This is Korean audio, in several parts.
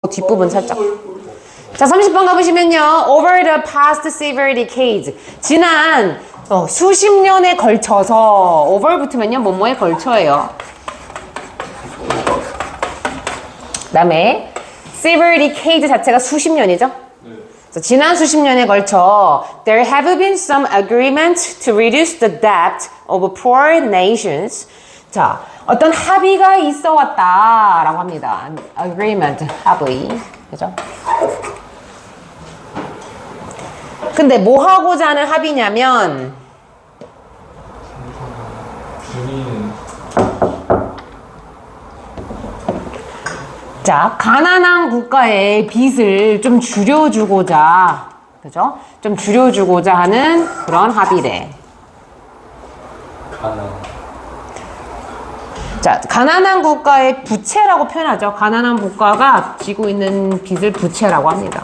뒷부분 살짝. 자, 30번 가보시면요. Over the past several decades. 지난 수십 년에 걸쳐서 over 붙으면요. 뭐뭐에 걸쳐예요. 그 다음에 several decades 자체가 수십 년이죠. 그래서 지난 수십 년에 걸쳐 There have been some agreements to reduce the debt of poor nations. 자, 어떤 합의가 있어 왔다라고 합니다. Agreement, 합의. 그죠? 근데 뭐 하고자 하는 합의냐면 자, 가난한 국가의 빚을 좀 줄여주고자, 그죠? 좀 줄여주고자 하는 그런 합의래. 자, 가난한 국가의 부채라고 표현하죠. 가난한 국가가 지고 있는 빚을 부채라고 합니다.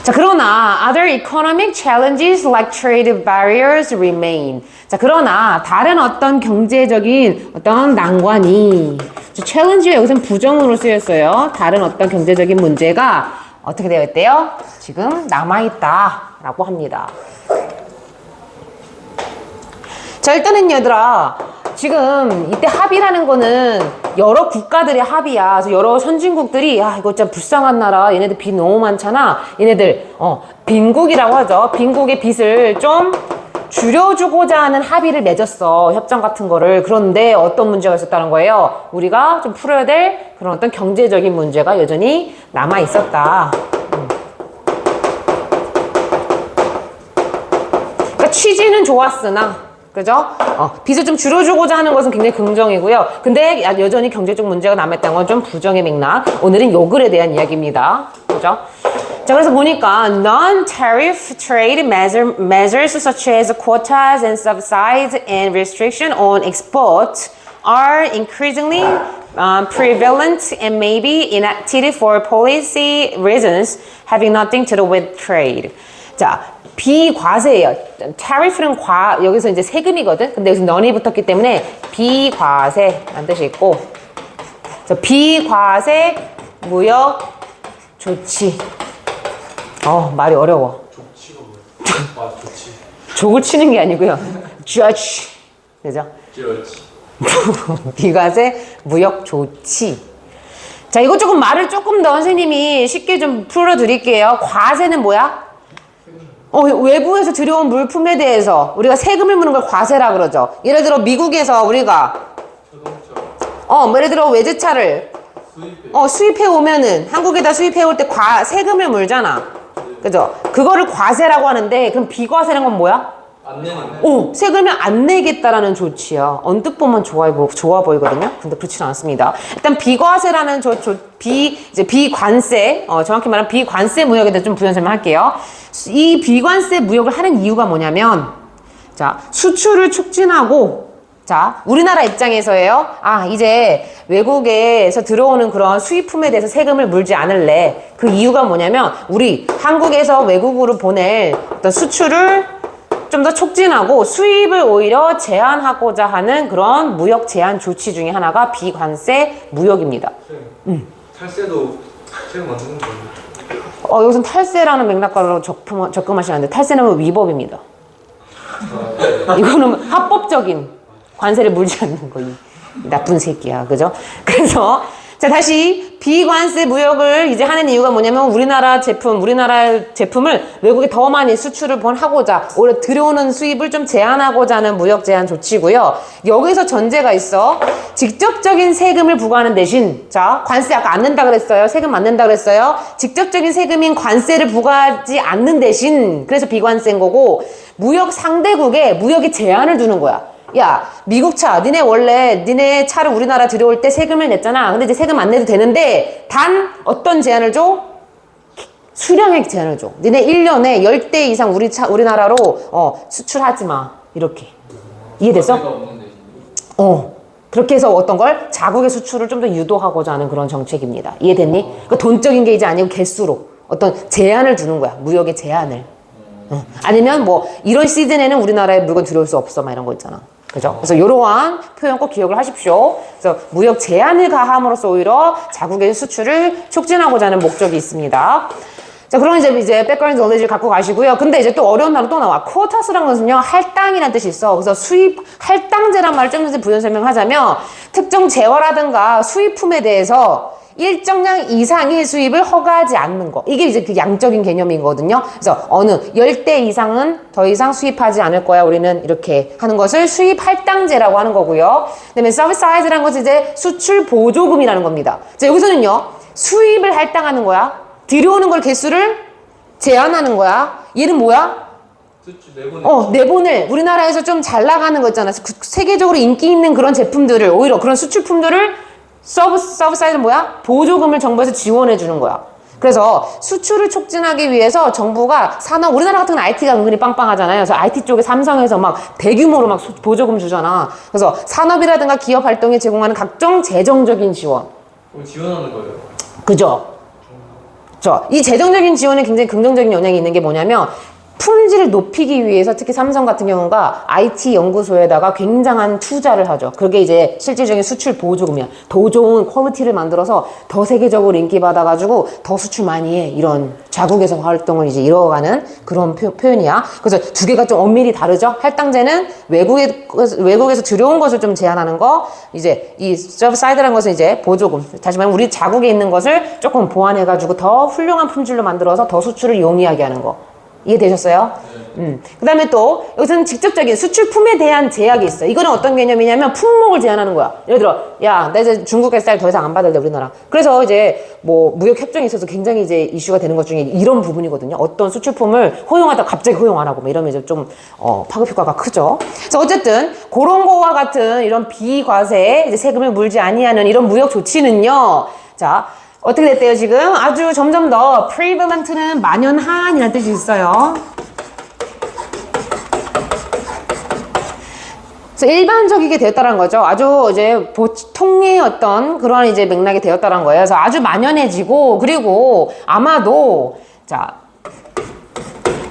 자, 그러나 other economic challenges like trade barriers remain. 자, 그러나 다른 어떤 경제적인 어떤 난관이 challenge가 여기서는 부정으로 쓰였어요. 다른 어떤 경제적인 문제가 어떻게 되어 있대요? 지금 남아있다라고 합니다. 자, 일단은 얘들아, 지금 이때 합의라는 거는 여러 국가들의 합의야. 그래서 여러 선진국들이 야, 이거 진짜 불쌍한 나라. 얘네들 빚 너무 많잖아. 얘네들 빈국이라고 하죠. 빈국의 빚을 좀 줄여주고자 하는 합의를 맺었어. 협정 같은 거를. 그런데 어떤 문제가 있었다는 거예요? 우리가 좀 풀어야 될 그런 어떤 경제적인 문제가 여전히 남아 있었다. 그러니까 취지는 좋았으나 그죠? 빚을 좀 줄여주고자 하는 것은 굉장히 긍정이고요. 근데 여전히 경제적 문제가 남았다는 건 좀 부정의 맥락. 오늘은 요 글에 대한 이야기입니다. 그죠? 자, 그래서 보니까 non-tariff trade measures such as quotas and subsidies and restriction on exports are increasingly prevalent and may be enacted for policy reasons having nothing to do with trade. 자, 비과세예요. tariff는 여기서 이제 세금이거든. 근데 여기서 non이 붙었기 때문에 비과세라는 뜻이 있고, 비과세 무역 조치. 말이 어려워. 조치가 뭐야? 조치. 족을 치는 게 아니고요. judge. 그죠? judge. 비과세 무역 조치. 자, 이거 조금 말을 조금 더 선생님이 쉽게 좀 풀어드릴게요. 과세는 뭐야? 외부에서 들여온 물품에 대해서 우리가 세금을 무는 걸 과세라 그러죠. 예를 들어 미국에서 우리가 예를 들어 외제차를 수입해 오면은 한국에다 수입해 올 때 세금을 물잖아. 그죠? 그거를 과세라고 하는데 그럼 비과세는 건 뭐야? 안 내는. 세금을 안 내겠다라는 조치야. 언뜻 보면 좋아 보이거든요. 근데 그렇지는 않습니다. 일단 비과세라는 이제 비관세, 정확히 말하면 비관세 무역에 대해서 좀 부연 설명할게요. 이 비관세 무역을 하는 이유가 뭐냐면, 자, 수출을 촉진하고, 자, 우리나라 입장에서예요. 이제 외국에서 들어오는 그런 수입품에 대해서 세금을 물지 않을래. 그 이유가 뭐냐면, 우리 한국에서 외국으로 보낼 어떤 수출을 좀 더 촉진하고 수입을 오히려 제한하고자 하는 그런 무역 제한 조치 중에 하나가 비관세 무역입니다. 탈세도 세금 안 내는 거예요? 여기서는 탈세라는 맥락으로 접근하시는데 탈세는 위법입니다. 이거는 합법적인 관세를 물지 않는 거. 이 나쁜 새끼야. 그죠? 그래서 자, 다시 비관세 무역을 이제 하는 이유가 뭐냐면 우리나라 제품을 외국에 더 많이 수출을 하고자 오히려 들여오는 수입을 좀 제한하고자 하는 무역 제한 조치고요. 여기서 전제가 있어. 직접적인 세금을 부과하는 대신, 자, 관세 아까 안 낸다 그랬어요. 세금 안 낸다 그랬어요. 직접적인 세금인 관세를 부과하지 않는 대신, 그래서 비관세인 거고, 무역 상대국에 무역에 제한을 두는 거야. 야, 미국 차, 니네 차를 우리나라 들여올 때 세금을 냈잖아. 근데 이제 세금 안 내도 되는데, 단 어떤 제한을 줘? 수량액 제한을 줘. 니네 1년에 10대 이상 우리나라로 수출하지 마. 이렇게. 이해됐어? 그렇게 해서 어떤 걸? 자국의 수출을 좀 더 유도하고자 하는 그런 정책입니다. 이해됐니? 그러니까 돈적인 게 이제 아니고 개수로 어떤 제한을 두는 거야. 무역의 제한을. 아니면 뭐 이런 시즌에는 우리나라에 물건 들여올 수 없어. 막 이런 거 있잖아. 그죠? 그래서 이러한 표현 꼭 기억을 하십시오. 그래서 무역 제한을 가함으로써 오히려 자국의 수출을 촉진하고자 하는 목적이 있습니다. 자, 그럼 이제 백그라운드 노리지를 갖고 가시고요. 근데 이제 또 어려운 단어 또 나와. 쿼터스라는 것은요, 할당이라는 뜻이 있어. 그래서 수입, 할당제란 말을 좀 더 부연 설명하자면, 특정 재화라든가 수입품에 대해서 일정량 이상의 수입을 허가하지 않는 거. 이게 이제 그 양적인 개념이거든요. 그래서 어느 10대 이상은 더 이상 수입하지 않을 거야. 우리는 이렇게 하는 것을 수입 할당제라고 하는 거고요. 그다음에 서비스 사이즈라는 것은 이제 수출 보조금이라는 겁니다. 자, 여기서는요, 수입을 할당하는 거야. 들여오는 걸 개수를 제한하는 거야. 얘는 뭐야? 내보낼. 우리나라에서 좀 잘 나가는 거 있잖아. 세계적으로 인기 있는 그런 제품들을, 오히려 그런 수출품들을 서비스사이즈는 뭐야? 보조금을 정부에서 지원해 주는 거야. 그래서 수출을 촉진하기 위해서 정부가 산업, 우리나라 같은 경우는 IT가 은근히 빵빵하잖아요. 그래서 IT 쪽에 삼성에서 막 대규모로 막 보조금 주잖아. 그래서 산업이라든가 기업 활동에 제공하는 각종 재정적인 지원. 지원하는 거예요. 그죠? 이 재정적인 지원에 굉장히 긍정적인 영향이 있는 게 뭐냐면 품질을 높이기 위해서 특히 삼성 같은 경우가 IT 연구소에다가 굉장한 투자를 하죠. 그게 이제 실질적인 수출 보조금이야. 더 좋은 퀄리티를 만들어서 더 세계적으로 인기받아가지고 더 수출 많이 해. 이런 자국에서 활동을 이제 이뤄가는 그런 표현이야. 그래서 두 개가 좀 엄밀히 다르죠. 할당제는 외국에서 들여온 것을 좀 제한하는 거. 이제 이 서브 사이드라는 것은 이제 보조금. 다시 말하면 우리 자국에 있는 것을 조금 보완해가지고 더 훌륭한 품질로 만들어서 더 수출을 용이하게 하는 거. 이해되셨어요? 그 다음에 또 여기서는 직접적인 수출품에 대한 제약이 있어. 이거는 어떤 개념이냐면 품목을 제한하는 거야. 예를 들어, 야, 나 이제 중국의 쌀 더 이상 안 받을래, 우리나라. 그래서 이제 뭐 무역 협정이 있어서 굉장히 이제 이슈가 되는 것 중에 이런 부분이거든요. 어떤 수출품을 허용하다 갑자기 허용 안 하고 뭐 이러면 이제 좀 파급 효과가 크죠. 그래서 어쨌든 그런 거와 같은 이런 비과세에 이제 세금을 물지 아니하는 이런 무역 조치는요. 자, 어떻게 됐대요, 지금? 아주 점점 더 prevalent는 만연한이라는 뜻이 있어요. 그래서 일반적이게 되었다는 거죠. 아주 이제 보통의 어떤 그런 이제 맥락이 되었다는 거예요. 그래서 아주 만연해지고, 그리고 아마도, 자,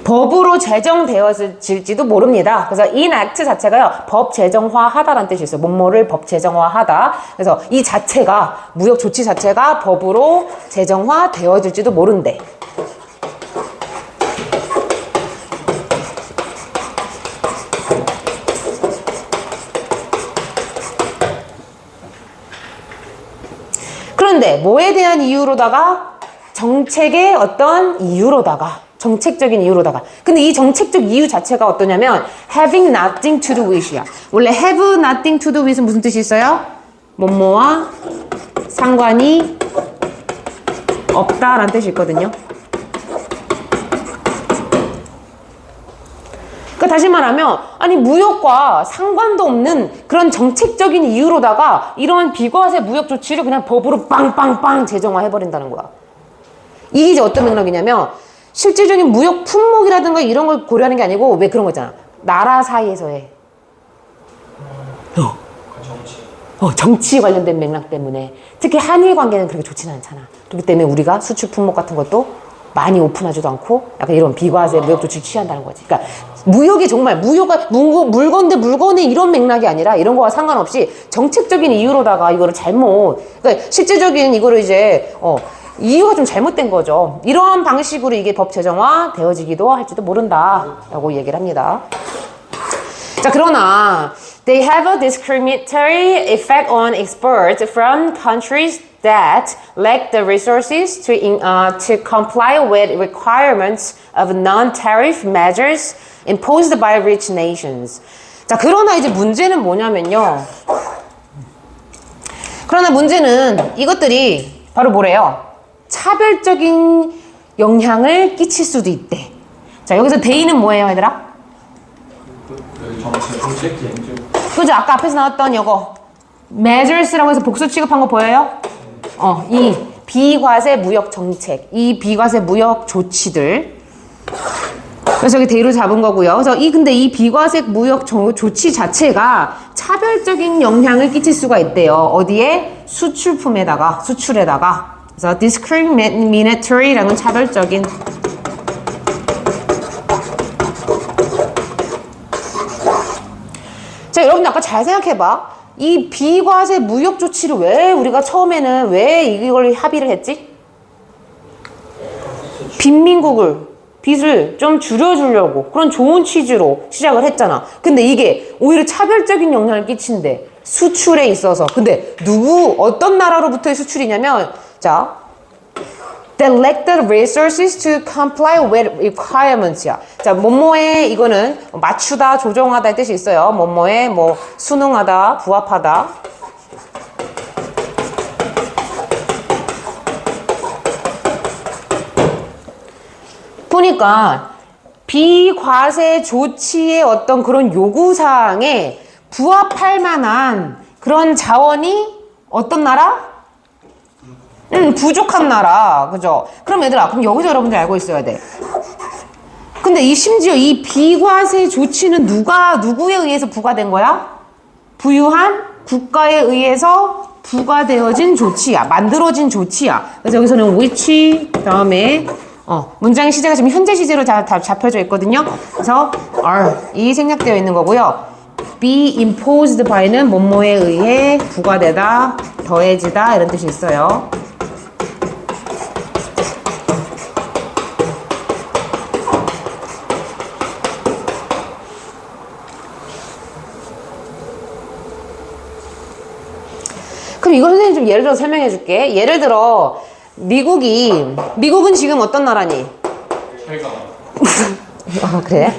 법으로 제정되어질지도 모릅니다. 그래서 enact 자체가요, 법 제정화하다라는 뜻이 있어요. 뭐뭐를 법 제정화하다. 그래서 이 자체가, 무역 조치 자체가 법으로 제정화되어질지도 모른대. 그런데 뭐에 대한 이유로다가 정책의 어떤 이유로다가 정책적인 이유로다가. 근데 이 정책적 이유 자체가 어떠냐면 having nothing to do with이야. 원래 have nothing to do with은 무슨 뜻이 있어요? 뭐뭐와 상관이 없다라는 뜻이 있거든요. 그러니까 다시 말하면 아니 무역과 상관도 없는 그런 정책적인 이유로다가 이런 비과세 무역 조치를 그냥 법으로 빵빵빵 제정화해버린다는 거야. 이게 이제 어떤 맥락이냐면 실질적인 무역 품목이라든가 이런 걸 고려하는 게 아니고 왜 그런 거 있잖아. 나라 사이에서의 정치 관련된 맥락 때문에 특히 한일 관계는 그렇게 좋지는 않잖아. 그렇기 때문에 우리가 수출 품목 같은 것도 많이 오픈하지도 않고 약간 이런 비과세 무역 조치를 취한다는 거지. 그러니까 무역이 정말 물건 대 물건의 이런 맥락이 아니라 이런 거와 상관없이 정책적인 이유로다가 이거를 잘못 그러니까 실질적인 이거를 이제 이유가 좀 잘못된 거죠. 이러한 방식으로 이게 법 제정화 되어지기도 할지도 모른다라고 얘기를 합니다. 자, 그러나 they have a discriminatory effect on exports from countries that lack the resources to comply with requirements of non-tariff measures imposed by rich nations. 자, 그러나 이제 문제는 뭐냐면요. 그러나 문제는 이것들이 바로 뭐래요? 차별적인 영향을 끼칠 수도 있대. 자, 여기서 대의는 뭐예요, 얘들아? 정책研究. 그죠? 아까 앞에서 나왔던 요거 measures라고 해서 복수 취급한 거 보여요? 이 비과세 무역 정책, 이 비과세 무역 조치들. 그래서 여기 대의로 잡은 거고요. 그래서 근데 이 비과세 무역 조치 자체가 차별적인 영향을 끼칠 수가 있대요. 어디에? 수출품에다가, 수출에다가. 그래서 discriminatory라는 건 차별적인. 자, 여러분들 아까 잘 생각해봐. 이 비과세 무역 조치를 왜 우리가 처음에는 왜 이걸 합의를 했지? 빚을 좀 줄여주려고 그런 좋은 취지로 시작을 했잖아. 근데 이게 오히려 차별적인 영향을 끼친대. 수출에 있어서. 근데 어떤 나라로부터의 수출이냐면, 자, that lack the resources to comply with requirements야. 자, 뭐뭐에 이거는 맞추다, 조정하다 의 뜻이 있어요. 뭐뭐에 뭐 순응하다, 부합하다. 보니까 비과세 조치의 어떤 그런 요구사항에 부합할 만한 그런 자원이 어떤 나라? 부족한 나라. 그죠? 그럼 얘들아, 그럼 여기서 여러분들 알고 있어야 돼. 근데 심지어 이 비과세 조치는 누구에 의해서 부과된 거야? 부유한 국가에 의해서 부과되어진 조치야. 만들어진 조치야. 그래서 여기서는 which, 다음에 문장의 시제가 지금 현재 시제로 다 잡혀져 있거든요. 그래서 are 이 생략되어 있는 거고요. be imposed by는 뭐뭐에 의해 부과되다, 더해지다 이런 뜻이 있어요. 그럼 이거 선생님 좀 예를 들어 설명해 줄게. 예를 들어 미국은 지금 어떤 나라니? 최강. 그래?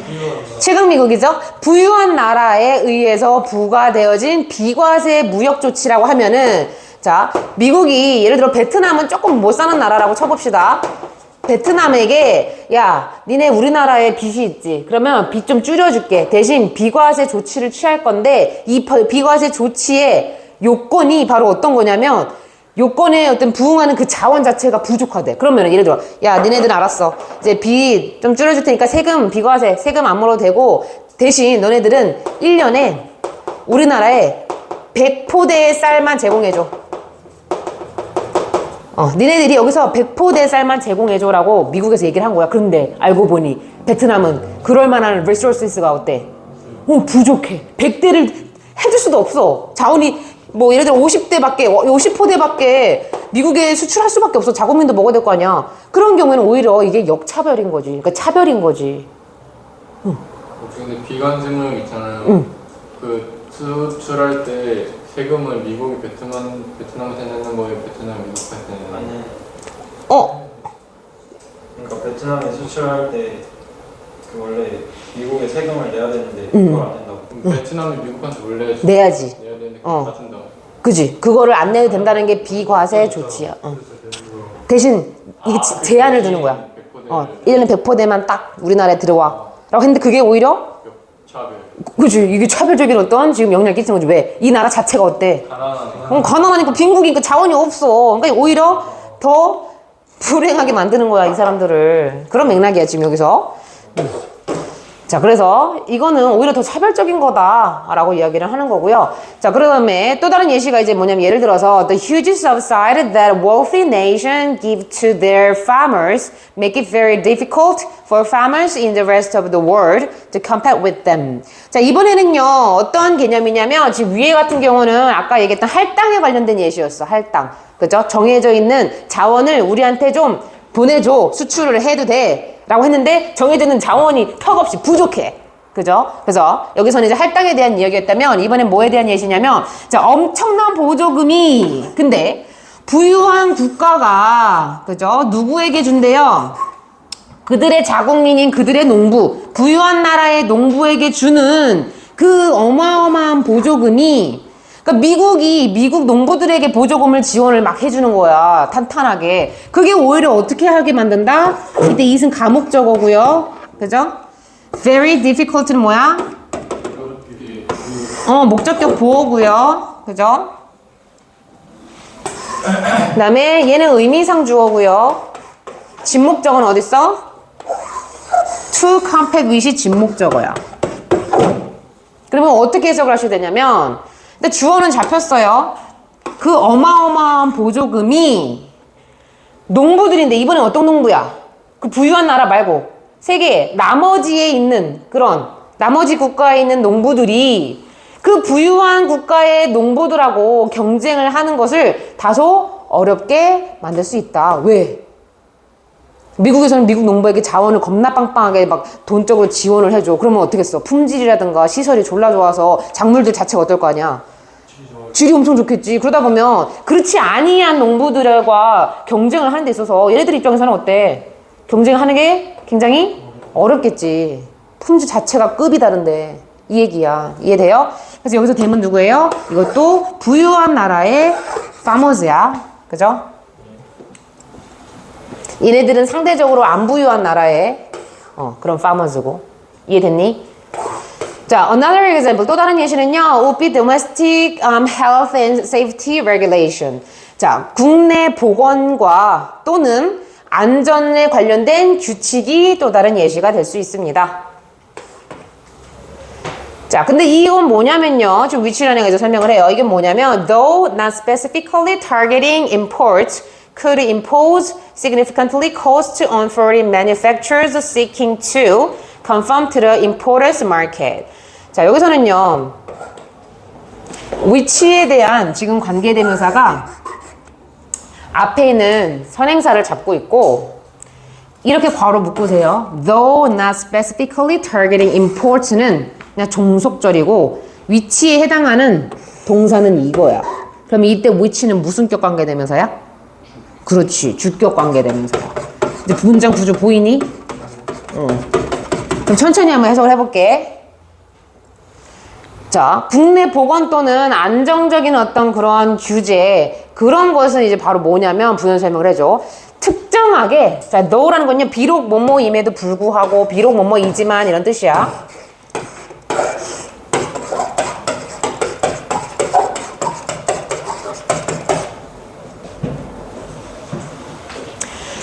최강 미국이죠? 부유한 나라에 의해서 부과되어진 비과세 무역 조치라고 하면은, 자, 미국이 예를 들어 베트남은 조금 못 사는 나라라고 쳐봅시다. 베트남에게 야, 니네 우리나라에 빚이 있지. 그러면 빚 좀 줄여줄게. 대신 비과세 조치를 취할 건데 이 비과세 조치의 요건이 바로 어떤 거냐면 요건에 어떤 부응하는 그 자원 자체가 부족하대. 그러면 예를 들어 야, 니네들 알았어. 이제 빚 좀 줄여줄 테니까 비과세 세금 안 물어도 되고 대신 너네들은 1년에 우리나라에 100포대의 쌀만 제공해줘. 니네들이 여기서 100포대 쌀만 제공해줘라고 미국에서 얘기를 한 거야. 그런데 알고 보니 베트남은 그럴 만한 리소스가 어때? 부족해. 100대를 해줄 수도 없어. 자원이 뭐 예를 들어 50포대밖에 미국에 수출할 수밖에 없어. 자국민도 먹어야 될 거 아니야. 그런 경우에는 오히려 이게 역차별인 거지. 그러니까 차별인 거지. 근데 비관세무역 있잖아요. 그 수출할 때 세금을 미국이 베트남한테 내는 거예요? 베트남이 미국한테 내는 거예요? 그러니까 베트남에 수출할 때 그 원래 미국에 세금을 내야 되는데 그걸 안 낸다고. 그럼 베트남이 미국한테 원래 내야지. 내야 되는데 그걸 다 준다. 그지? 그거를 안 내도 된다는 게 비과세 조치야. 대신 이게 제한을 두는 거야. 1년에 100포대만 딱 우리나라에 들어와. 라고 했는데 그게 오히려 차별. 그치? 이게 차별적인 어떤 지금 영향을 끼치는 거지. 왜? 이 나라 자체가 어때? 가난하네. 가난하니까 빈국이니까 자원이 없어. 그러니까 오히려 더 불행하게 만드는 거야, 이 사람들을. 그런 맥락이야, 지금 여기서. 자, 그래서 이거는 오히려 더 차별적인 거다라고 이야기를 하는 거고요. 자, 그 다음에 또 다른 예시가 이제 뭐냐면 예를 들어서 the huge subsidy that wealthy nation give to their farmers make it very difficult for farmers in the rest of the world to compete with them. 자, 이번에는요 어떤 개념이냐면 지금 위에 같은 경우는 아까 얘기했던 할당에 관련된 예시였어. 할당. 그죠? 정해져 있는 자원을 우리한테 좀 보내줘. 수출을 해도 돼. 라고 했는데 정해져 있는 자원이 턱없이 부족해. 그죠? 그래서 여기서는 이제 할당에 대한 이야기였다면 이번엔 뭐에 대한 예시냐면 자, 엄청난 보조금이 근데 부유한 국가가 그죠? 누구에게 준대요? 그들의 자국민인 그들의 농부, 부유한 나라의 농부에게 주는 그 어마어마한 보조금이 그러니까 미국 농부들에게 보조금을 지원을 막 해주는 거야. 탄탄하게. 그게 오히려 어떻게 하게 만든다? 이때 이승 가목적어고요. 그죠? Very difficult는 뭐야? 목적격 보어고요. 그죠? 그 다음에 얘는 의미상 주어고요. 진목적어는 어딨어? To compete with이 진목적어야. 그러면 어떻게 해석을 하셔야 되냐면 근데 주어는 잡혔어요. 그 어마어마한 보조금이 농부들인데 이번엔 어떤 농부야? 그 부유한 나라 말고 세계 나머지에 있는 그런 나머지 국가에 있는 농부들이 그 부유한 국가의 농부들하고 경쟁을 하는 것을 다소 어렵게 만들 수 있다. 왜? 미국에서는 미국 농부에게 자원을 겁나 빵빵하게 막 돈적으로 지원을 해줘. 그러면 어떻겠어? 품질이라든가 시설이 졸라 좋아서 작물들 자체가 어떨 거 아니야? 질이 엄청 좋겠지. 그러다 보면 그렇지 아니한 농부들과 경쟁을 하는 데 있어서 얘네들 입장에서는 어때? 경쟁하는 게 굉장히 어렵겠지. 품질 자체가 급이 다른데. 이 얘기야. 이해돼요? 그래서 여기서 댐은 누구예요? 이것도 부유한 나라의 farmers야. 그죠? 얘네들은 상대적으로 안 부유한 나라의 그런 farmers고. 이해됐니? 자, another example. 또 다른 예시는요. would be domestic health and safety regulation. 자, 국내 보건과 또는 안전에 관련된 규칙이 또 다른 예시가 될 수 있습니다. 자, 근데 이건 뭐냐면요. 지금 위치라는 거 이제 설명을 해요. 이게 뭐냐면 though not specifically targeting imports could impose significantly cost on foreign manufacturers seeking to conform to the importers market. 자, 여기서는요. 위치에 대한 지금 관계대명사가 앞에 있는 선행사를 잡고 있고 이렇게 괄호 묶으세요. Though not specifically targeting imports는 그냥 종속절이고 위치에 해당하는 동사는 이거야. 그럼 이때 위치는 무슨 격 관계대명사야? 그렇지. 주격 관계대명사야. 이제 문장 구조 보이니? 그럼 천천히 한번 해석을 해볼게. 자, 국내 보건 또는 안정적인 어떤 그런 규제, 그런 것은 이제 바로 뭐냐면 부연 설명을 해줘. 특정하게, 자, 너라는 건요, 비록 뭐뭐임에도 불구하고, 비록 뭐뭐이지만 이런 뜻이야.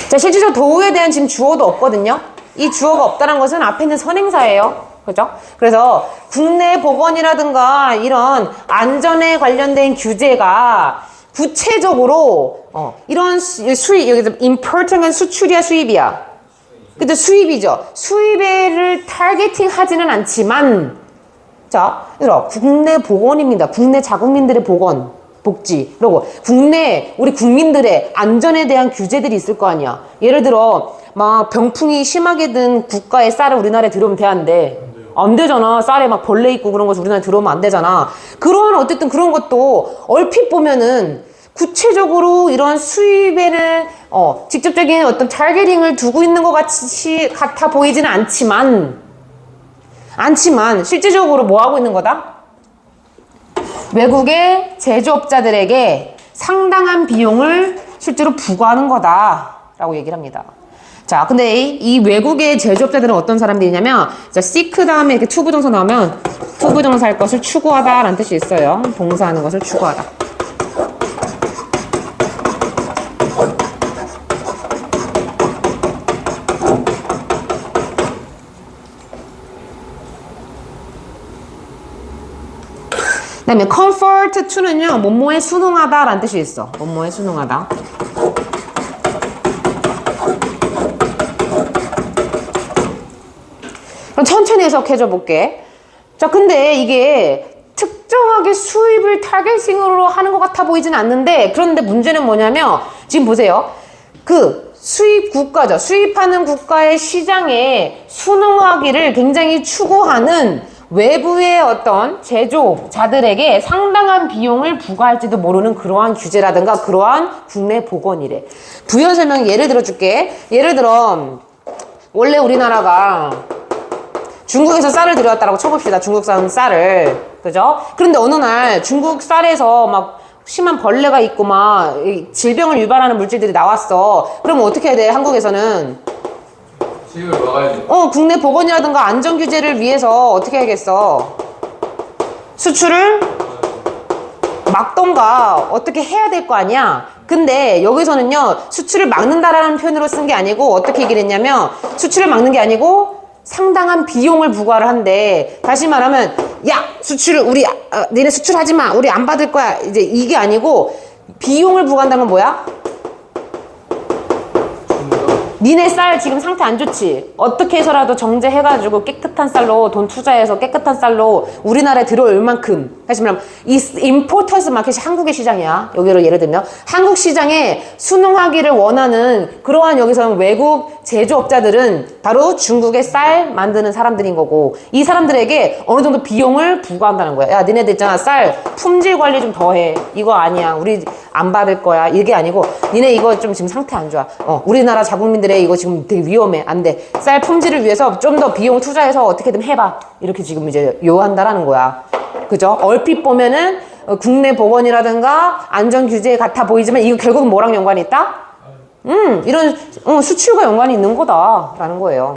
자, 실질적으로 도우에 대한 지금 주어도 없거든요. 이 주어가 없다는 것은 앞에 있는 선행사예요. 그죠? 그래서 국내 보건이라든가 이런 안전에 관련된 규제가 구체적으로 이런 수입, 여기서 import은 수출이야 수입이야? 근데 수입이죠. 수입을 타겟팅 하지는 않지만 자, 얘들아, 국내 보건입니다. 국내 자국민들의 보건, 복지. 그리고 국내 우리 국민들의 안전에 대한 규제들이 있을 거 아니야. 예를 들어 막 병풍이 심하게 든 국가의 쌀을 우리나라에 들어오면 돼, 안 돼? 안 되잖아. 쌀에 막 벌레 있고 그런 것이 우리나라에 들어오면 안 되잖아. 그런 어쨌든 그런 것도 얼핏 보면은 구체적으로 이런 수입에는 직접적인 어떤 타겟팅을 두고 있는 것 같아 보이지는 않지만 실질적으로 뭐 하고 있는 거다? 외국의 제조업자들에게 상당한 비용을 실제로 부과하는 거다라고 얘기를 합니다. 자, 근데 이 외국의 제조업자들은 어떤 사람들이냐면, 자, seek 다음에 이렇게 to 부정사 나오면 to 부정사 할 것을 추구하다 라는 뜻이 있어요. 동사하는 것을 추구하다. 그 다음에 comfort to는요, 뭐뭐에 순응하다 라는 뜻이 있어. 뭐뭐에 순응하다. 그럼 천천히 해석해줘 볼게. 자, 근데 이게 특정하게 수입을 타겟팅으로 하는 것 같아 보이진 않는데, 그런데 문제는 뭐냐면, 지금 보세요. 그 수입 국가죠. 수입하는 국가의 시장에 순응하기를 굉장히 추구하는 외부의 어떤 제조자들에게 상당한 비용을 부과할지도 모르는 그러한 규제라든가 그러한 국내 보건이래. 부연 설명 예를 들어줄게. 예를 들어 원래 우리나라가 중국에서 쌀을 들여왔다라고 쳐봅시다. 중국산 쌀을. 그죠? 그런데 어느 날 중국 쌀에서 막 심한 벌레가 있고 막 질병을 유발하는 물질들이 나왔어. 그러면 어떻게 해야 돼? 한국에서는 수입을 막아야지. 국내 보건이라든가 안전 규제를 위해서 어떻게 해야겠어? 수출을 막던가 어떻게 해야 될 거 아니야? 근데 여기서는요, 수출을 막는다라는 표현으로 쓴 게 아니고 어떻게 얘기를 했냐면, 수출을 막는 게 아니고 상당한 비용을 부과를 한대. 다시 말하면, 야, 수출을 너네 수출하지 마. 우리 안 받을 거야. 이제 이게 아니고 비용을 부과한다는 건 뭐야? 니네 쌀 지금 상태 안 좋지? 어떻게 해서라도 정제해가지고 깨끗한 쌀로 돈 투자해서 깨끗한 쌀로 우리나라에 들어올 만큼 다시 말하면 이 임포터스 마켓이 한국의 시장이야. 여기로 예를 들면 한국 시장에 순응하기를 원하는 그러한 여기서 외국 제조업자들은 바로 중국의 쌀 만드는 사람들인 거고 이 사람들에게 어느 정도 비용을 부과한다는 거야. 야 니네들 있잖아 쌀 품질 관리 좀 더 해. 이거 아니야. 우리 안 받을 거야. 이게 아니고 니네 이거 좀 지금 상태 안 좋아. 우리나라 자국민들의 이거 지금 되게 위험해. 안 돼. 쌀 품질을 위해서 좀 더 비용 투자해서 어떻게든 해봐. 이렇게 지금 이제 요한다라는 거야. 그죠? 얼핏 보면은 국내 보건이라든가 안전 규제에 같아 보이지만 이거 결국은 뭐랑 연관이 있다? 이런 수출과 연관이 있는 거다라는 거예요.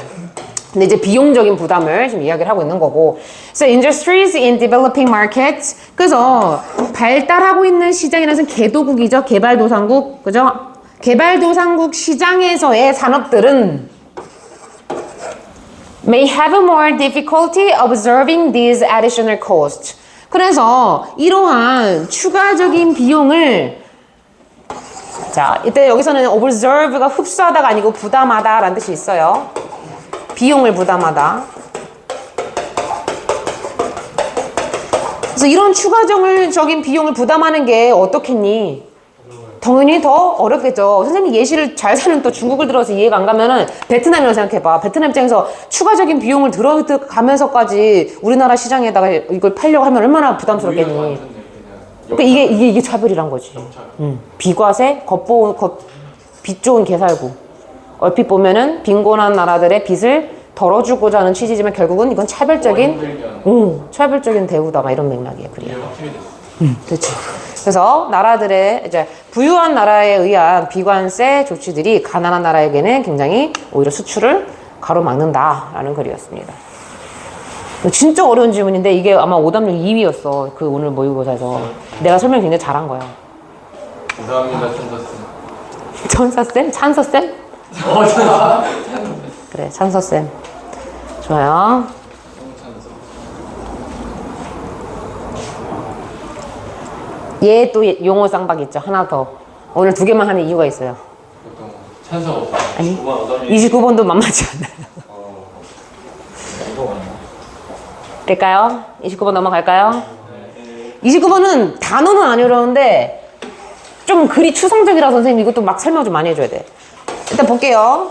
근데 이제 비용적인 부담을 지금 이야기를 하고 있는 거고. So industries in developing markets. 그래서 발달하고 있는 시장이라는 것은 개도국이죠. 개발도상국. 그죠? 개발도상국 시장에서의 산업들은 may have more difficulty observing these additional costs. 그래서 이러한 추가적인 비용을 자, 이때 여기서는 observe가 흡수하다가 아니고 부담하다라는 뜻이 있어요. 비용을 부담하다. 그래서 이런 추가적인 비용을 부담하는 게 어떻겠니? 당연히 더 어렵겠죠. 선생님 예시를 잘 사는 또 중국을 들어서 이해가 안 가면은 베트남이라고 생각해봐. 베트남 입장에서 추가적인 비용을 들어가면서까지 우리나라 시장에다가 이걸 팔려고 하면 얼마나 부담스럽겠니? 그러니까 이게 차별이란 거지. 비과세, 빚 좋은 개살구. 얼핏 보면은 빈곤한 나라들의 빚을 덜어주고자 하는 취지지만 결국은 이건 차별적인 대우다. 막 이런 맥락이에요. 그래요. 그렇지. 그래서 나라들의 이제 부유한 나라에 의한 비관세 조치들이 가난한 나라에게는 굉장히 오히려 수출을 가로막는다라는 글이었습니다. 진짜 어려운 질문인데 이게 아마 오답률 2위였어. 그 오늘 모의고사에서 내가 설명 굉장히 잘한 거야. 감사합니다, 천사쌤. 천사쌤? 찬서쌤? 그래, 찬서쌤. 좋아요. 얘 또 용어 쌍박 있죠. 하나 더. 오늘 2개만 하는 이유가 있어요. 보통 찬성 없어. 아니, 29번도 만만치 않아요. 될까요? 29번 넘어갈까요? 29번은 단어는 안 어려운데 좀 글이 추상적이라 선생님 이것도 막 설명 좀 많이 해줘야 돼. 일단 볼게요.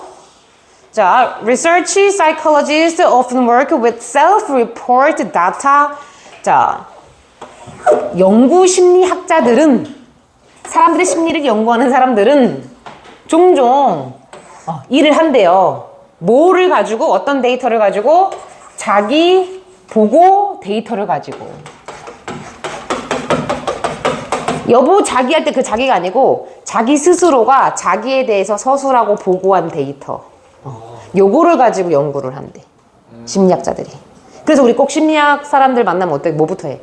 자, research psychologists often work with self-report data. 자, 연구 심리학자들은 사람들의 심리를 연구하는 사람들은 종종 일을 한대요. 뭐를 가지고 어떤 데이터를 가지고 자기 보고 데이터를 가지고 여보 자기 할 때 그 자기가 아니고 자기 스스로가 자기에 대해서 서술하고 보고한 데이터 요거를 가지고 연구를 한대. 심리학자들이. 그래서 우리 꼭 심리학 사람들 만나면 어때? 뭐부터 해?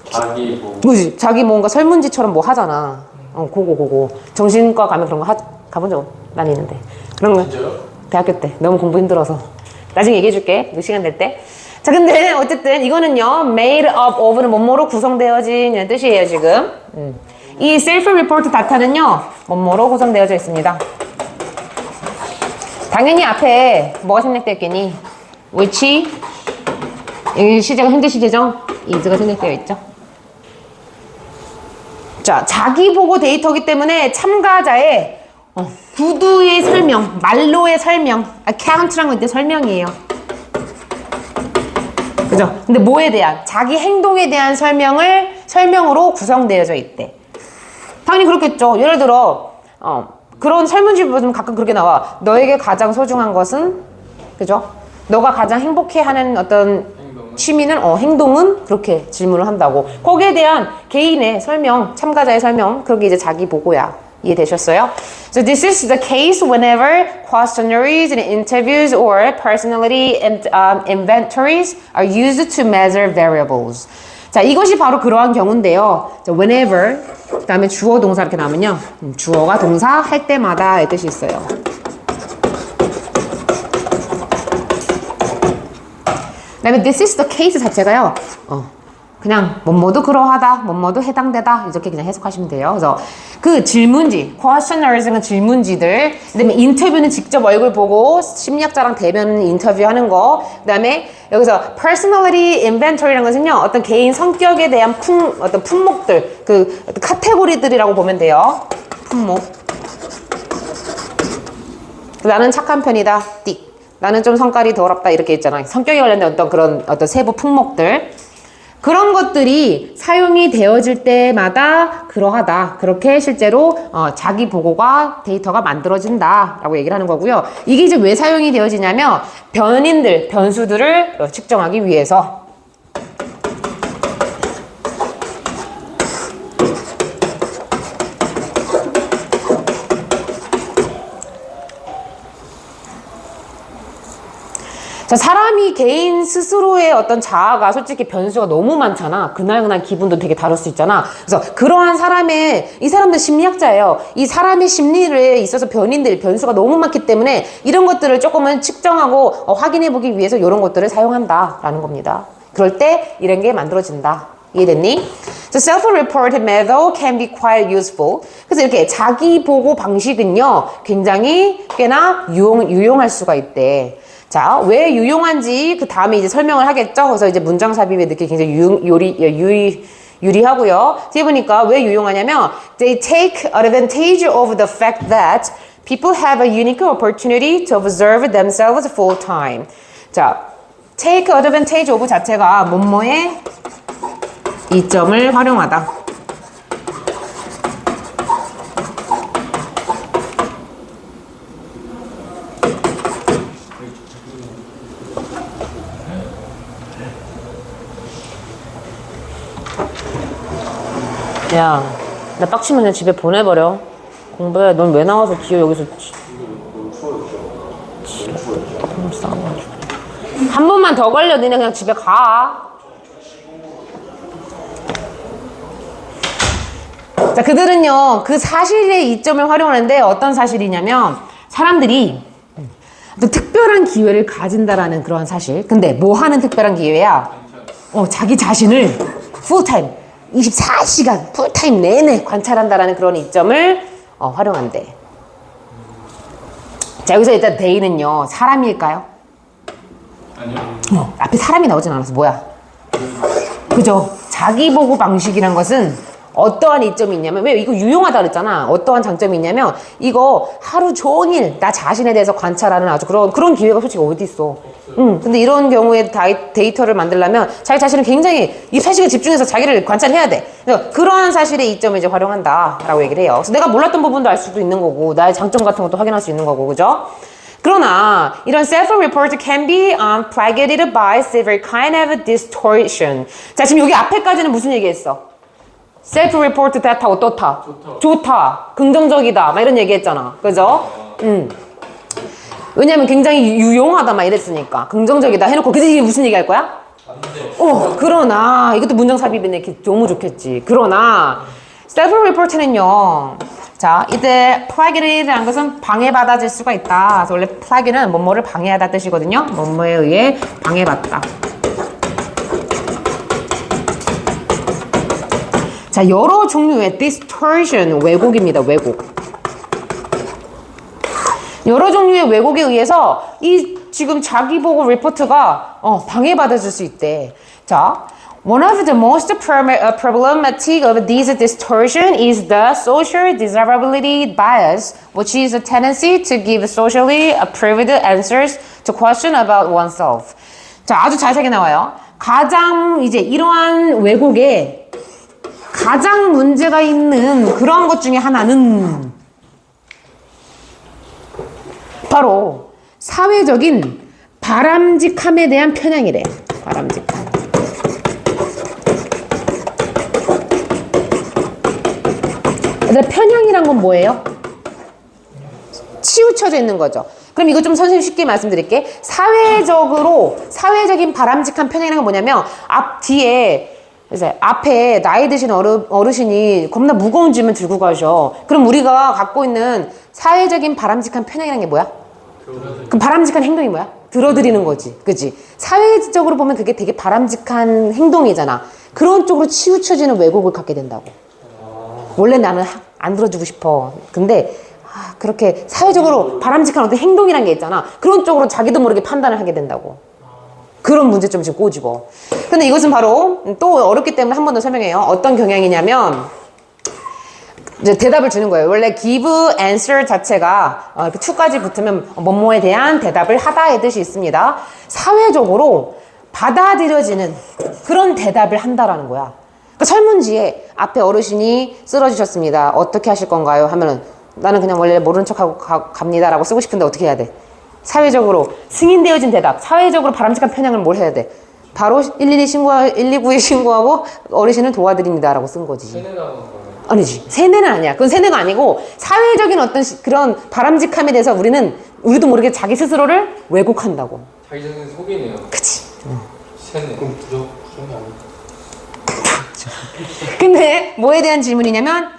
자기 보고. 그지? 자기 뭔가 설문지처럼 뭐 하잖아. 그거. 정신과 가면 그런 거 가본 적 난 있는데. 그런 거. 진짜요? 대학교 때. 너무 공부 힘들어서. 나중에 얘기해 줄게. 시간 될 때. 자, 근데 어쨌든 이거는요. made up of는 뭐뭐로 구성되어진 뜻이에요, 지금. 이 self-report data는요. 뭐뭐로 구성되어져 있습니다. 당연히 앞에 뭐가 생략되어 있겠니? which 여기 시제가 현재 시제죠? is가 생략되어 있죠. 자, 자기 보고 데이터이기 때문에 참가자의 구두의 설명, 말로의 설명, account란 건 이제 설명이에요. 그죠? 근데 뭐에 대한? 자기 행동에 대한 설명으로 구성되어져 있대. 당연히 그렇겠죠. 예를 들어, 그런 설문지 보면 가끔 그렇게 나와. 너에게 가장 소중한 것은? 그죠? 너가 가장 행복해하는 어떤 취미는? 행동은? 그렇게 질문을 한다고. 거기에 대한 개인의 설명, 참가자의 설명, 그게 이제 자기 보고야. 이해되셨어요? So this is the case whenever questionnaires and interviews or personality inventories are used to measure variables. 자, 이것이 바로 그러한 경우인데요. 자, whenever 그 다음에 주어 동사 이렇게 나오면요. 주어가 동사 할 때마다의 뜻이 있어요. 그 다음에 this is the case 자체가요. 그냥 뭐뭐도 그러하다, 뭐뭐도 해당되다 이렇게 그냥 해석하시면 돼요. 그래서 그 질문지, questionnaires 질문지들, 그다음에 인터뷰는 직접 얼굴 보고 심리학자랑 대면 인터뷰하는 거, 그다음에 여기서 personality inventory라는 것은요 어떤 개인 성격에 대한 어떤 품목들, 그 어떤 카테고리들이라고 보면 돼요. 품목. 나는 착한 편이다. 띡. 나는 좀 성깔이 더럽다. 이렇게 있잖아. 성격에 관련된 어떤 그런 어떤 세부 품목들. 그런 것들이 사용이 되어질 때마다 그러하다. 그렇게 실제로 자기 보고가 데이터가 만들어진다라고 얘기를 하는 거고요. 이게 이제 왜 사용이 되어지냐면 변수들을 측정하기 위해서. 자, 사람이 개인 스스로의 어떤 자아가 솔직히 변수가 너무 많잖아. 그날 기분도 되게 다를 수 있잖아. 그래서 그러한 이 사람들 심리학자예요. 이 사람의 심리에 있어서 변수가 너무 많기 때문에 이런 것들을 조금은 측정하고 확인해 보기 위해서 이런 것들을 사용한다라는 겁니다. 그럴 때 이런 게 만들어진다. 이해됐니? So self-reported method can be quite useful. 그래서 이렇게 자기 보고 방식은요, 굉장히 꽤나 유용할 수가 있대. 자, 왜 유용한지 그 다음에 이제 설명을 하겠죠? 그래서 이제 문장 삽입에 넣기 굉장히 유리하고요. 뒤에 보니까 왜 유용하냐면 they take advantage of the fact that people have a unique opportunity to observe themselves full time. 자, take advantage of 자체가 뭐뭐의 이점을 활용하다. 야, 나 빡치면 그냥 집에 보내버려. 공부해. 넌 왜 나와서 기어 여기서 한 번만 더 걸려. 니네 그냥 집에 가. 자, 그들은요 그 사실의 이점을 활용하는데 어떤 사실이냐면 사람들이 어떤 특별한 기회를 가진다라는 그러한 사실. 근데 뭐 하는 특별한 기회야? 자기 자신을 풀타임 24시간 풀타임 내내 관찰한다라는 그런 이점을 활용한대. 자, 여기서 일단 데이는요 사람일까요? 아니요. 앞에 사람이 나오진 않아서 뭐야? 그죠? 자기 보고 방식이란 것은 어떠한 이점이 있냐면, 왜 이거 유용하다 그랬잖아. 어떠한 장점이 있냐면 이거 하루 종일 나 자신에 대해서 관찰하는 아주 그런 기회가 솔직히 어디 있어. 근데 이런 경우에 데이터를 만들려면 자기 자신을 굉장히 24시간 집중해서 자기를 관찰해야 돼. 그래서 그러한 사실의 이점을 이제 활용한다라고 얘기를 해요. 그래서 내가 몰랐던 부분도 알 수도 있는 거고 나의 장점 같은 것도 확인할 수 있는 거고, 그죠? 그러나 이런 self-report can be plagued by severe kind of distortion. 자, 지금 여기 앞에까지는 무슨 얘기했어? self-report data 어떻다? 좋다. 긍정적이다. 막 이런 얘기했잖아. 그죠? 왜냐면 굉장히 유용하다 막 이랬으니까 긍정적이다 해놓고 그 뒤에 무슨 얘기 할 거야? 그러나 이것도 문장 삽입이네. 너무 좋겠지. 그러나 self-report는요. 자, 이때 plagued라는 것은 방해받아질 수가 있다. 그래서 원래 plague는 뭐뭐를 방해하다 뜻이거든요. 뭐뭐에 의해 방해받다. 자, 여러 종류의 distortion, 왜곡입니다. 왜곡. 여러 종류의 왜곡에 의해서 이 지금 자기 보고 리포트가 방해받아질 수 있대. 자, one of the most problematic of these distortion is the social desirability bias, which is a tendency to give socially approved answers to question about oneself. 자, 아주 자세하게 나와요. 가장 이제 이러한 왜곡에 가장 문제가 있는 그런 것 중에 하나는 바로 사회적인 바람직함에 대한 편향이래. 바람직함. 근데 편향이란 건 뭐예요? 치우쳐져 있는 거죠. 그럼 이거 좀 선생님 쉽게 말씀드릴게. 사회적인 바람직한 편향이란 건 뭐냐면 뒤에 이제 앞에 나이 드신 어르신이 겁나 무거운 짐을 들고 가셔. 그럼 우리가 갖고 있는 사회적인 바람직한 편향이라는 게 뭐야? 그 바람직한 행동이 뭐야? 들어드리는 거지. 그치? 사회적으로 보면 그게 되게 바람직한 행동이잖아. 그런 쪽으로 치우쳐지는 왜곡을 갖게 된다고. 원래 나는 안 들어주고 싶어. 근데 그렇게 사회적으로 바람직한 어떤 행동이란 게 있잖아. 그런 쪽으로 자기도 모르게 판단을 하게 된다고. 그런 문제점이 지금 꼬집어. 근데 이것은 바로 또 어렵기 때문에 한 번 더 설명해요. 어떤 경향이냐면 이제 대답을 주는 거예요. 원래 give, answer 자체가 이렇게 to까지 붙으면 뭐뭐에 대한 대답을 하다의 뜻이 있습니다. 사회적으로 받아들여지는 그런 대답을 한다라는 거야. 그러니까 설문지에 앞에 어르신이 쓰러지셨습니다. 어떻게 하실 건가요? 하면은 나는 그냥 원래 모른 척하고 갑니다라고 쓰고 싶은데 어떻게 해야 돼? 사회적으로 승인되어진 대답, 사회적으로 바람직한 편향을 뭘 해야 돼? 바로 119에 신고하고 어르신을 도와드립니다라고 쓴 거지. 세뇌당한 거예요. 아니지. 세뇌는 아니야. 그건 세뇌가 아니고 사회적인 어떤 그런 바람직함에 대해서 우리도 모르게 자기 스스로를 왜곡한다고. 자기 자신을 속이네요. 그치. 세뇌. 그럼 부정이 아니고. 근데 뭐에 대한 질문이냐면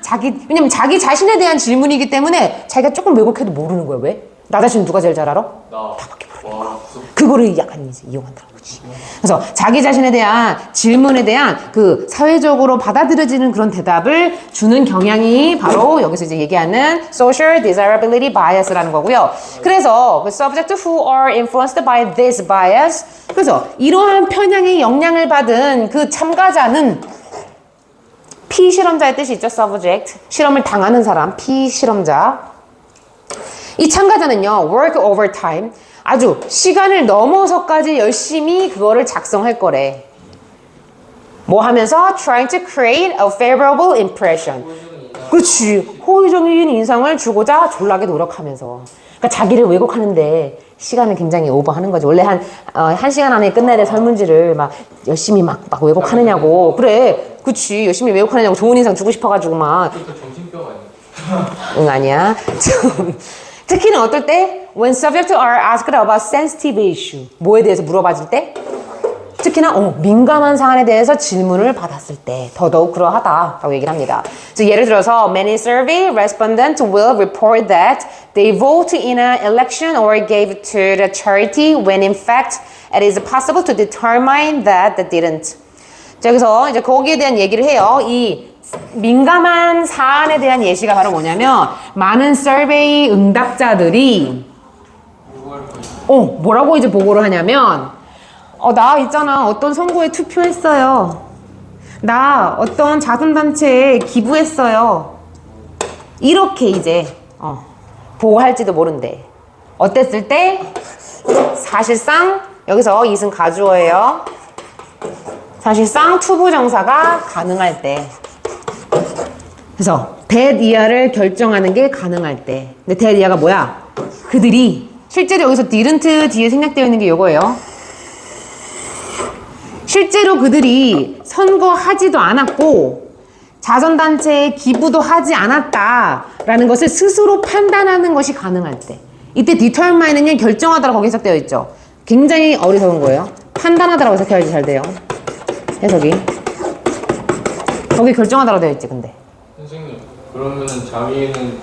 왜냐면 자기 자신에 대한 질문이기 때문에 자기가 조금 왜곡해도 모르는 거야. 왜? 나 자신 누가 제일 잘 알아? 나. 나밖에 모르. 와, 무섭다. 그거를 약간 이제 이용한다는 거지. 그래서 자기 자신에 대한 질문에 대한 그 사회적으로 받아들여지는 그런 대답을 주는 경향이 바로 여기서 이제 얘기하는 social desirability bias라는 거고요. 그래서 그 subject who are influenced by this bias. 그래서 이러한 편향의 영향을 받은 그 참가자는 피실험자의 뜻이 있죠. subject. 실험을 당하는 사람, 피실험자. 이 참가자는요, work overtime. 아주 시간을 넘어서까지 열심히 그거를 작성할 거래. 뭐 하면서? trying to create a favorable impression. 그렇지. 호의적인 인상을 주고자 졸라게 노력하면서. 그러니까 자기를 왜곡하는데 시간을 굉장히 오버하는 거지. 원래 한 시간 안에 끝내야 될 설문지를 막 열심히 막 왜곡하느냐고. 그래. 그치. 열심히 왜곡하느냐고. 좋은 인상 주고 싶어가지고 막. 그것도 정신병 아니야? 응, 아니야. 특히는 어떨 때? When subjects are asked about sensitive issue. 뭐에 대해서 물어봐줄 때? 특히나 민감한 사안에 대해서 질문을 받았을 때 더더욱 그러하다라고 얘기를 합니다. 예를 들어서 many survey respondents will report that they vote in an election or gave to the charity when in fact it is possible to determine that they didn't. 자, 여기서 이제 거기에 대한 얘기를 해요. 이 민감한 사안에 대한 예시가 바로 뭐냐면 많은 서베이 응답자들이 뭐라고 이제 보고를 하냐면 나 있잖아 어떤 선거에 투표했어요. 나 어떤 자선단체에 기부했어요. 이렇게 이제 보고할지도 모른대. 어땠을 때? 사실상 여기서 이승 가주어예요. 사실상 투부정사가 가능할 때. 그래서 that 이하를 결정하는 게 가능할 때. 근데 that 이하가 뭐야? 그들이 실제로 여기서 didn't 뒤에 생략되어 있는 게 이거예요. 실제로 그들이 선거하지도 않았고 자선단체에 기부도 하지 않았다라는 것을 스스로 판단하는 것이 가능할 때. 이때 determine은요 결정하다라고 거기 해석되어 있죠. 굉장히 어리석은 거예요. 판단하다라고 해석해야지 잘 돼요. 해석이. 거기 결정하다라고 되어 있지 근데. 선생님, 그러면은 자기는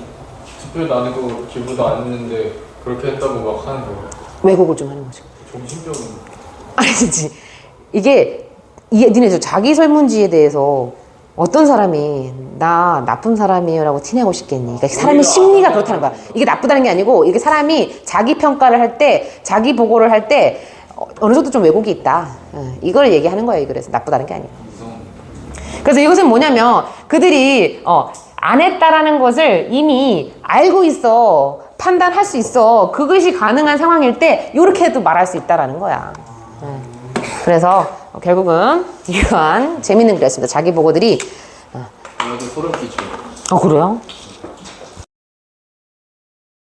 투표도 안 했고 기부도 안 했는데 그렇게 했다고 막 하는 거예요? 왜곡을 좀 하는 거죠. 정신병은. 아니지. 이게 니네 자기 설문지에 대해서 어떤 사람이 나 나쁜 사람이에요 라고 티내고 싶겠니? 그러니까 사람의 심리가 그렇다는 거야. 이게 나쁘다는 게 아니고 이게 사람이 자기 평가를 할 때 자기 보고를 할 때 어느 정도 좀 왜곡이 있다. 이걸 얘기하는 거예요. 그래서 나쁘다는 게 아니에요. 그래서 이것은 뭐냐면 그들이 안 했다라는 것을 이미 알고 있어. 판단할 수 있어. 그것이 가능한 상황일 때 이렇게 해도 말할 수 있다라는 거야. 그래서 결국은 이러한 재밌는 글이었습니다. 자기 보고들이. 이것도 소름 끼쳐. 그래요?